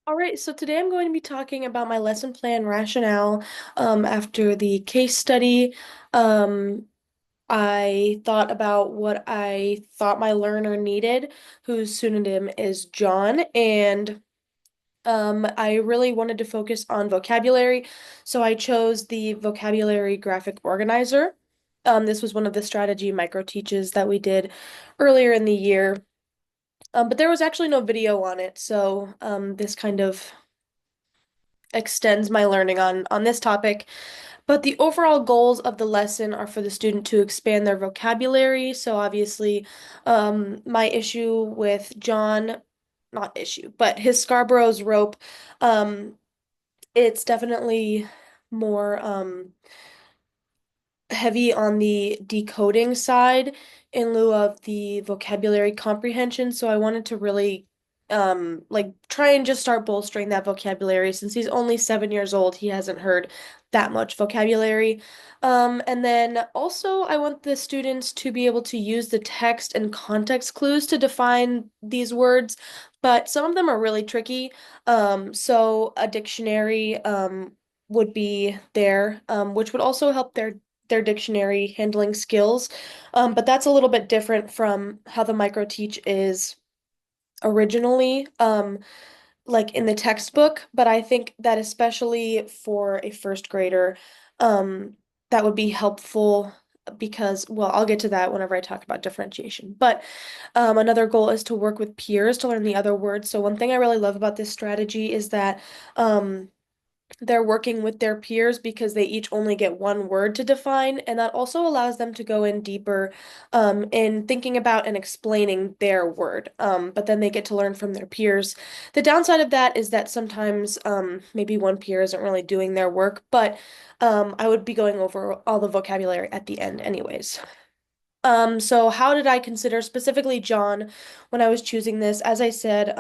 All right, so today I'm going to be talking about my lesson plan rationale after the case study. Um, I thought about what I thought my learner needed, whose pseudonym is John, and I really wanted to focus on vocabulary, so I chose the vocabulary graphic organizer. This was one of the strategy micro teaches that we did earlier in the year, but there was actually no video on it, so this kind of extends my learning on this topic. But the overall goals of the lesson are for the student to expand their vocabulary. So obviously, my issue with John, not issue, but his Scarborough's rope, um, it's definitely more heavy on the decoding side in lieu of the vocabulary comprehension. So I wanted to really like try and just start bolstering that vocabulary since he's only 7 years old. He hasn't heard that much vocabulary. And then also I want the students to be able to use the text and context clues to define these words, but some of them are really tricky. So a dictionary would be there, which would also help their dictionary handling skills. But that's a little bit different from how the micro teach is originally, like in the textbook. But I think that especially for a first grader, that would be helpful because, well, I'll get to that whenever I talk about differentiation. But another goal is to work with peers to learn the other words. So one thing I really love about this strategy is that they're working with their peers because they each only get one word to define, and that also allows them to go in deeper in thinking about and explaining their word. But then they get to learn from their peers. The downside of that is that sometimes maybe one peer isn't really doing their work, but I would be going over all the vocabulary at the end anyways. So how did I consider specifically John when I was choosing this? As I said,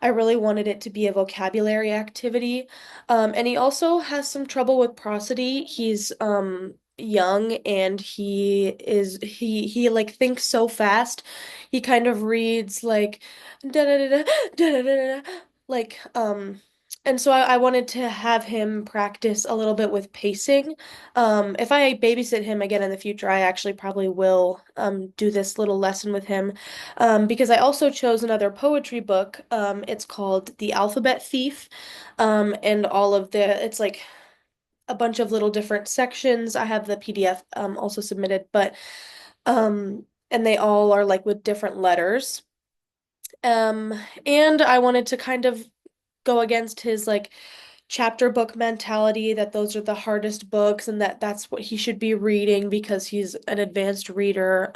I really wanted it to be a vocabulary activity. And he also has some trouble with prosody. He's young and he like thinks so fast. He kind of reads like da da da da da da da da like and so I wanted to have him practice a little bit with pacing. If I babysit him again in the future, I actually probably will do this little lesson with him because I also chose another poetry book. It's called The Alphabet Thief, and it's like a bunch of little different sections. I have the PDF also submitted, but and they all are like with different letters. Um, and I wanted to kind of go against his like chapter book mentality that those are the hardest books and that that's what he should be reading because he's an advanced reader.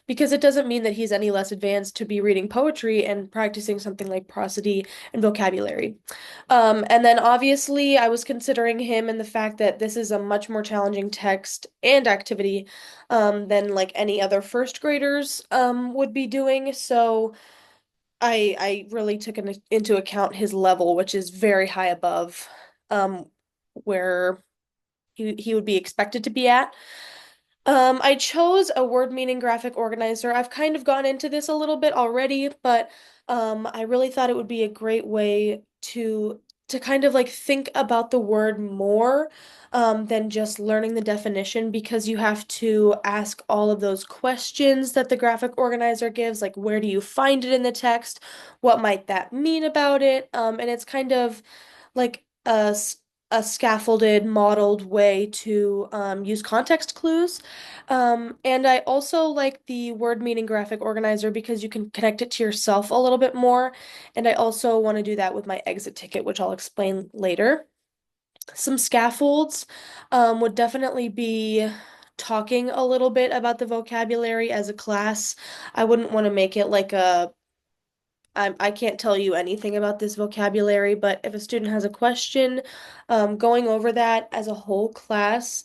Because it doesn't mean that he's any less advanced to be reading poetry and practicing something like prosody and vocabulary. And then obviously I was considering him in the fact that this is a much more challenging text and activity than like any other first graders would be doing. So I really took into account his level, which is very high above um where he would be expected to be at. I chose a word meaning graphic organizer. I've kind of gone into this a little bit already, but I really thought it would be a great way to kind of like think about the word more than just learning the definition because you have to ask all of those questions that the graphic organizer gives, like where do you find it in the text? What might that mean about it? And it's kind of like a scaffolded, modeled way to use context clues. And I also like the word meaning graphic organizer because you can connect it to yourself a little bit more. And I also want to do that with my exit ticket, which I'll explain later. Some scaffolds would definitely be talking a little bit about the vocabulary as a class. I wouldn't want to make it like I can't tell you anything about this vocabulary, but if a student has a question, going over that as a whole class,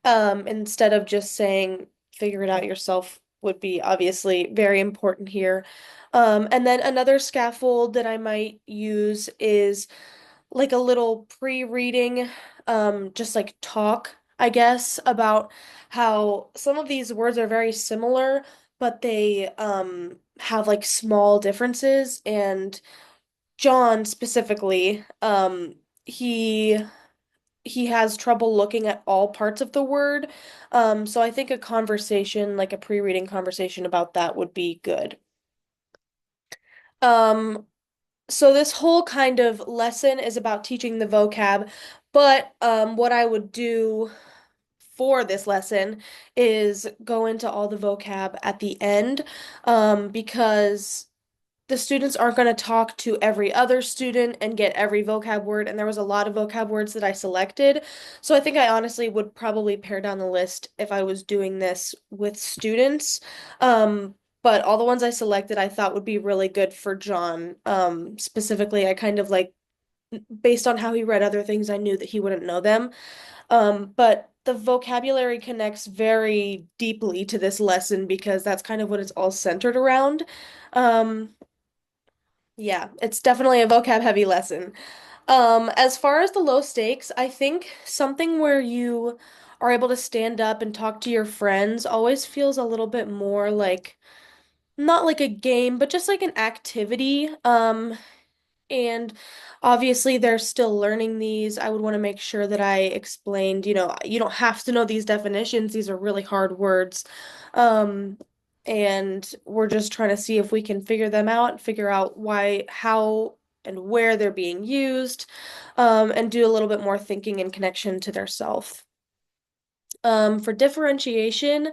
instead of just saying figure it out yourself would be obviously very important here. And then another scaffold that I might use is like a little pre-reading, just like talk, I guess, about how some of these words are very similar, but they have like small differences. And John specifically, he he has trouble looking at all parts of the word. So I think a conversation, like a pre-reading conversation about that would be good. Um, so this whole kind of lesson is about teaching the vocab, but what I would do for this lesson is go into all the vocab at the end, because the students aren't going to talk to every other student and get every vocab word, and there was a lot of vocab words that I selected. So I think I honestly would probably pare down the list if I was doing this with students. But all the ones I selected I thought would be really good for John. Specifically, I kind of like, based on how he read other things, I knew that he wouldn't know them. But the vocabulary connects very deeply to this lesson because that's kind of what it's all centered around. Um, yeah, it's definitely a vocab heavy lesson. As far as the low stakes, I think something where you are able to stand up and talk to your friends always feels a little bit more like not like a game, but just like an activity. And obviously, they're still learning these. I would want to make sure that I explained, you don't have to know these definitions. These are really hard words. Um, and we're just trying to see if we can figure them out, figure out why, how, and where they're being used, and do a little bit more thinking and connection to their self. For differentiation,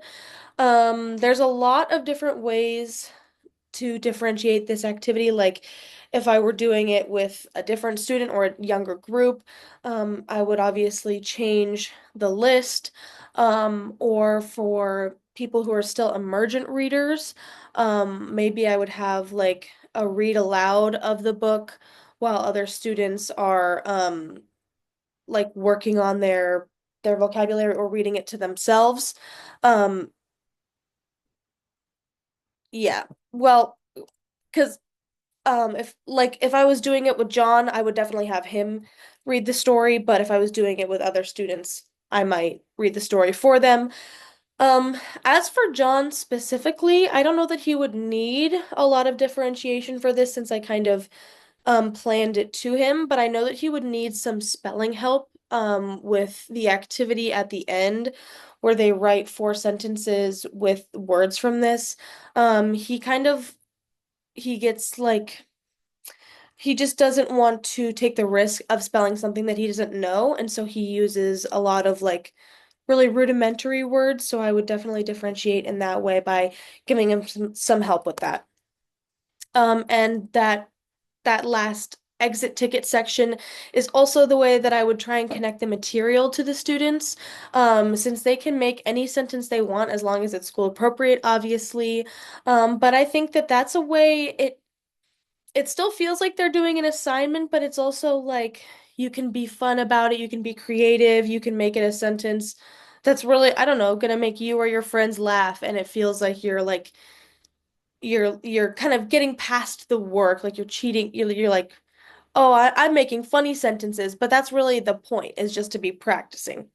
there's a lot of different ways to differentiate this activity. Like if I were doing it with a different student or a younger group, I would obviously change the list. Or for people who are still emergent readers, maybe I would have like a read aloud of the book while other students are like working on their vocabulary or reading it to themselves. Um, yeah. Well, because if I was doing it with John, I would definitely have him read the story, but if I was doing it with other students, I might read the story for them. As for John specifically, I don't know that he would need a lot of differentiation for this since I kind of planned it to him, but I know that he would need some spelling help with the activity at the end where they write four sentences with words from this. He kind of he gets like he just doesn't want to take the risk of spelling something that he doesn't know, and so he uses a lot of like really rudimentary words, so I would definitely differentiate in that way by giving him some help with that. And that last exit ticket section is also the way that I would try and connect the material to the students, since they can make any sentence they want as long as it's school appropriate, obviously. But I think that that's a way it still feels like they're doing an assignment, but it's also like you can be fun about it, you can be creative, you can make it a sentence that's really, I don't know, gonna make you or your friends laugh, and it feels like you're kind of getting past the work, like you're cheating, you're like, oh, I'm making funny sentences, but that's really the point, is just to be practicing.